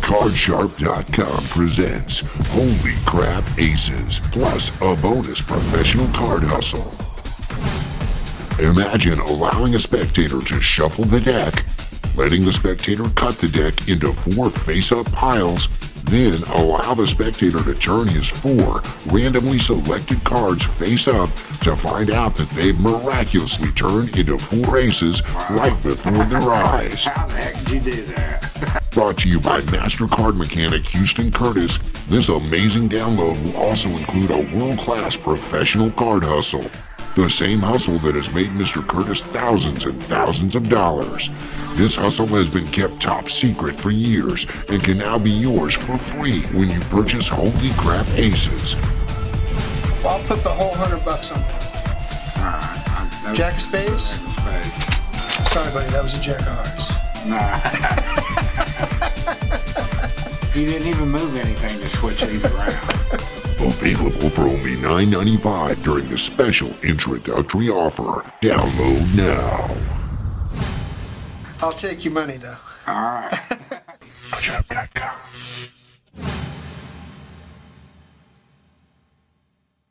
CardSharp.com presents Holy Crap Aces, plus a bonus professional card hustle. Imagine allowing a spectator to shuffle the deck, letting the spectator cut the deck into 4 face-up piles, then allow the spectator to turn his 4 randomly selected cards face up to find out that they've miraculously turned into 4 aces right before their eyes. How the heck did you do that? Brought to you by Master Card Mechanic Houston Curtis, this amazing download will also include a world-class professional card hustle. The same hustle that has made Mr. Curtis thousands and thousands of dollars. This hustle has been kept top secret for years and can now be yours for free when you purchase Holy Crap Aces. Well, I'll put the whole $100 on it. Alright. Jack of spades? Jack of spades. Sorry, buddy, that was a jack of hearts. Nah. You didn't even move anything to switch these around. Available for only $9.95 during the special introductory offer. Download now. I'll take your money, though. Alright. CardSharp.com.